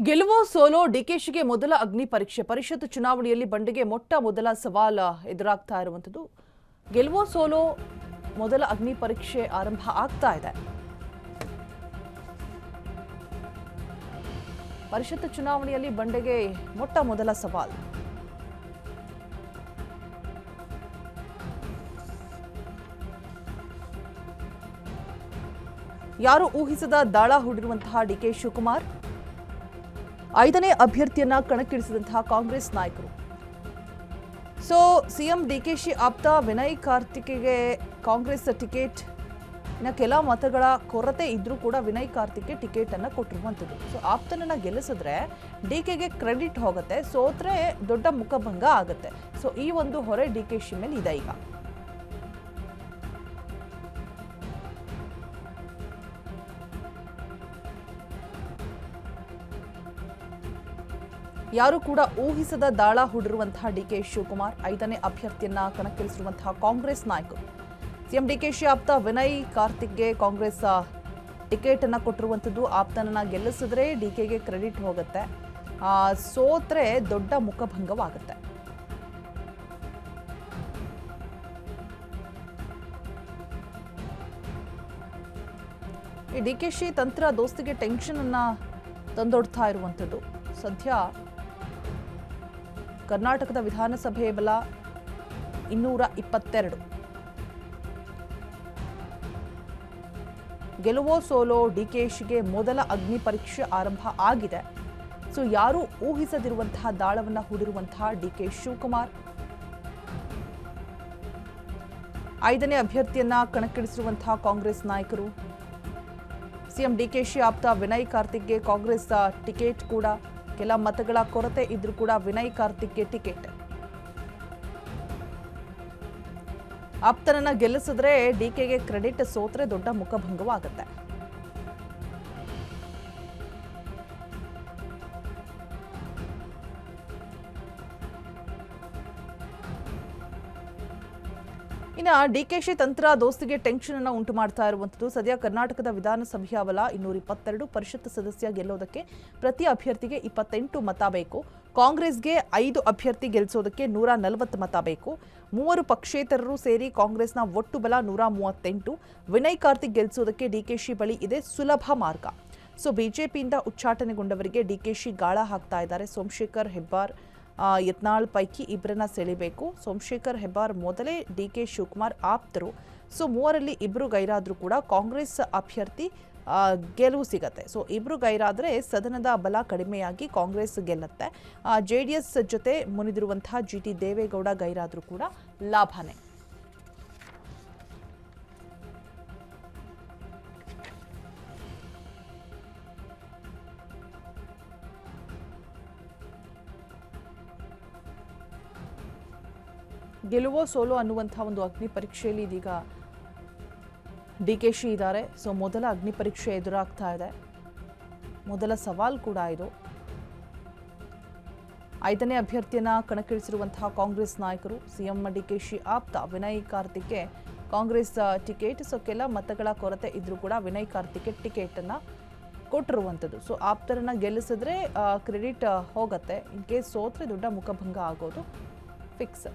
ಗೆಲುವೋ solo ಡಿಕೆಶಿಗೆ ಮೊದಲ ಅಗ್ನಿ ಪರೀಕ್ಷೆ. ಪರಿಷತ್ ಚುನಾವಣೆಯಲ್ಲಿ ಬಂಡೆಗೆ ಮೊದಲ ಸವಾಲು ಎದುರಾಗ್ತಾ ಇರುವಂತದ್ದು. ಗೆಲುವೋ ಸೋಲೋ ಮೊದಲ ಅಗ್ನಿ ಪರೀಕ್ಷೆ ಆರಂಭ ಆಗ್ತಾ ಇದೆ. ಪರಿಷತ್ ಚುನಾವಣೆಯಲ್ಲಿ ಬಂಡೆಗೆ ಮೊದಲ ಸವಾಲು. ಯಾರು ಊಹಿಸದ ದಾಳ ಹೂಡಿರುವಂತಹ ಡಿಕೆ ಶಿವಕುಮಾರ್ 5ನೇ ಅಭ್ಯರ್ಥಿಯನ್ನ ಕಣಕ್ಕಿಳಿಸಿದಂತಹ ಕಾಂಗ್ರೆಸ್ ನಾಯಕರು. ಸಿಎಂ ಡಿಕೆಶಿ ಆಪ್ತ ವಿನಯ್ ಕಾರ್ತಿಕ್ಗೆ ಕಾಂಗ್ರೆಸ್ ಟಿಕೆಟ್ ಕೆಲ ಮತಗಳ ಕೊರತೆ ಇದ್ರೂ ಕೂಡ ವಿನಯ್ ಕಾರ್ತಿಕ್ಗೆ ಟಿಕೆಟ್ ಅನ್ನ ಕೊಟ್ಟಿರುವಂಥದ್ದು. ಆಪ್ತನನ್ನ ಗೆಲ್ಲಿಸಿದ್ರೆ ಡಿಕೆಗೆ ಕ್ರೆಡಿಟ್ ಹೋಗುತ್ತೆ, ಸೋತ್ರೆ ದೊಡ್ಡ ಮುಖಭಂಗ ಆಗುತ್ತೆ. ಈ ಒಂದು ಹೊರೆ ಡಿಕೆಶಿ ಮೇಲೆ ಇದೆ. ಈಗ ಯಾರು ಕೂಡ ಊಹಿಸದ ದಾಳ ಹೂಡಿರುವಂತಹ ಡಿಕೆ ಶಿವಕುಮಾರ್ 5ನೇ ಅಭ್ಯರ್ಥಿಯನ್ನ ಕಣಕ್ಕಿಳಿಸಿರುವಂತಹ ಕಾಂಗ್ರೆಸ್ ನಾಯಕರು. ಸಿಎಂ ಡಿಕೆಶಿ ಆಪ್ತ ವಿನಯ್ ಕಾರ್ತಿಕ್ಗೆ ಕಾಂಗ್ರೆಸ್ ಟಿಕೆಟ್ ಅನ್ನ ಕೊಟ್ಟಿರುವಂಥದ್ದು. ಆಪ್ತನನ್ನ ಗೆಲ್ಲಿಸಿದ್ರೆ ಡಿಕೆಗೆ ಕ್ರೆಡಿಟ್ ಹೋಗುತ್ತೆ, ಸೋತ್ರೆ ದೊಡ್ಡ ಮುಖಭಂಗವಾಗುತ್ತೆ. ಈ ಡಿಕೆಶಿ ತಂತ್ರ ದೋಸ್ತಿಗೆ ಟೆನ್ಷನ್ ಅನ್ನ ತಂದೊಡ್ತಾ ಇರುವಂಥದ್ದು. ಸದ್ಯ ಕರ್ನಾಟಕದ ವಿಧಾನಸಭೆ ಬಲ 222. ಗೆಲುವೋ ಸೋಲೋ ಡಿಕೆಶಿಗೆ ಮೊದಲ ಅಗ್ನಿ ಪರೀಕ್ಷೆ ಆರಂಭ ಆಗಿದೆ. ಯಾರು ಊಹಿಸದಿರುವಂತಹ ದಾಳವನ್ನ ಹೂಡಿರುವಂತಹ ಡಿಕೆ ಶಿವಕುಮಾರ್ 5ನೇ ಅಭ್ಯರ್ಥಿಯನ್ನ ಕಣಕ್ಕಿಳಿಸಿರುವಂತಹ ಕಾಂಗ್ರೆಸ್ ನಾಯಕರು. ಸಿಎಂ ಡಿಕೆಶಿ ಆಪ್ತ ವಿನಯ್ ಕಾರ್ತಿಕ್ಗೆ ಕಾಂಗ್ರೆಸ್ ಟಿಕೆಟ್ ಕೂಡ ಕೆಲ ಮತಗಳ ಕೊರತೆ ಇದ್ರೂ ಕೂಡ ವಿನಯ್ ಕಾರ್ತಿಕ್ಗೆ ಟಿಕೆಟ್. ಆಪ್ತನನ್ನ ಗೆಲ್ಲಿಸಿದ್ರೆ ಡಿಕೆಗೆ ಕ್ರೆಡಿಟ್, ಸೋತ್ರೆ ದೊಡ್ಡ ಮುಖಭಂಗವಾಗುತ್ತೆ. ಇನ್ನು ಡಿಕೆಶಿ ತಂತ್ರ ದೋಸ್ತಿಗೆ ಟೆನ್ಷನ್ ಅನ್ನು ಉಂಟು ಮಾಡ್ತಾ ಇರುವಂಥದ್ದು. ಸದ್ಯ ಕರ್ನಾಟಕದ ವಿಧಾನಸಭೆಯ ಬಲ 222. ಪರಿಷತ್ ಸದಸ್ಯ ಗೆಲ್ಲೋದಕ್ಕೆ ಪ್ರತಿ ಅಭ್ಯರ್ಥಿಗೆ 28 ಮತ ಬೇಕು. ಕಾಂಗ್ರೆಸ್ಗೆ 5 ಅಭ್ಯರ್ಥಿ ಗೆಲ್ಲಿಸೋದಕ್ಕೆ 140 ಮತ ಬೇಕು. 3 ಪಕ್ಷೇತರರು ಸೇರಿ ಕಾಂಗ್ರೆಸ್ನ ಒಟ್ಟು ಬಲ 138. ವಿನಯ್ ಕಾರ್ತಿಕ್ ಗೆಲ್ಲಿಸೋದಕ್ಕೆ ಡಿಕೆಶಿ ಬಳಿ ಇದೆ ಸುಲಭ ಮಾರ್ಗ. ಬಿಜೆಪಿಯಿಂದ ಉಚ್ಚಾಟನೆಗೊಂಡವರಿಗೆ ಡಿಕೆಶಿ ಗಾಳ ಹಾಕ್ತಾ ಇದ್ದಾರೆ. ಸೋಮಶೇಖರ್ ಹೆಬ್ಬಾರ್, ಯತ್ನಾಳ್ ಪೈಕಿ ಇಬ್ಬರನ್ನ ಸೆಳಿಬೇಕು. ಸೋಮಶೇಖರ್ ಹೆಬ್ಬಾರ್ ಮೊದಲೇ ಡಿಕೆ ಶಿವಕುಮಾರ್ ಆಪ್ತರು. ಮೂವರಲ್ಲಿ ಇಬ್ಬರು ಗೈರಾದ್ರೂ ಕೂಡ ಕಾಂಗ್ರೆಸ್ ಅಭ್ಯರ್ಥಿ ಗೆಲುವು ಸಿಗತ್ತೆ. ಇಬ್ಬರು ಗೈರಾದ್ರೆ ಸದನದ ಬಲ ಕಡಿಮೆಯಾಗಿ ಕಾಂಗ್ರೆಸ್ ಗೆಲ್ಲತ್ತೆ. ಜೆಡಿಎಸ್ ಜೊತೆ ಮುನಿದಿರುವಂತಹ ಜಿಟಿ ದೇವೇಗೌಡ ಗೈರಾದ್ರೂ ಕೂಡ ಲಾಭನೇ. ಗೆಲುವೋ ಸೋಲೋ ಅನ್ನುವಂತಹ ಒಂದು ಅಗ್ನಿ ಪರೀಕ್ಷೆಯಲ್ಲಿ ಇದೀಗ ಡಿಕೆಶಿ ಇದ್ದಾರೆ. ಮೊದಲ ಅಗ್ನಿ ಪರೀಕ್ಷೆ ಎದುರಾಗ್ತಾ ಇದೆ. ಮೊದಲ ಸವಾಲು ಕೂಡ ಇದು. 5ನೇ ಅಭ್ಯರ್ಥಿಯನ್ನ ಕಣಕ್ಕಿಳಿಸಿರುವಂತಹ ಕಾಂಗ್ರೆಸ್ ನಾಯಕರು. ಸಿಎಂ ಡಿಕೆಶಿ ಆಪ್ತ ವಿನಯ್ ಕಾರ್ತಿಕ್ಗೆ ಕಾಂಗ್ರೆಸ್ ಟಿಕೆಟ್. ಕೆಲ ಮತಗಳ ಕೊರತೆ ಇದ್ರೂ ಕೂಡ ವಿನಯ್ ಕಾರ್ತಿಕ್ಗೆ ಟಿಕೆಟ್ ಅನ್ನ ಕೊಟ್ಟಿರುವಂಥದ್ದು. ಆಪ್ತರನ್ನ ಗೆಲ್ಲಿಸಿದ್ರೆ ಕ್ರೆಡಿಟ್ ಹೋಗುತ್ತೆ. ಇನ್ ಕೇಸ್ ಸೋತ್ರೆ ದೊಡ್ಡ ಮುಖಭಂಗ ಆಗೋದು ಫಿಕ್ಸ್.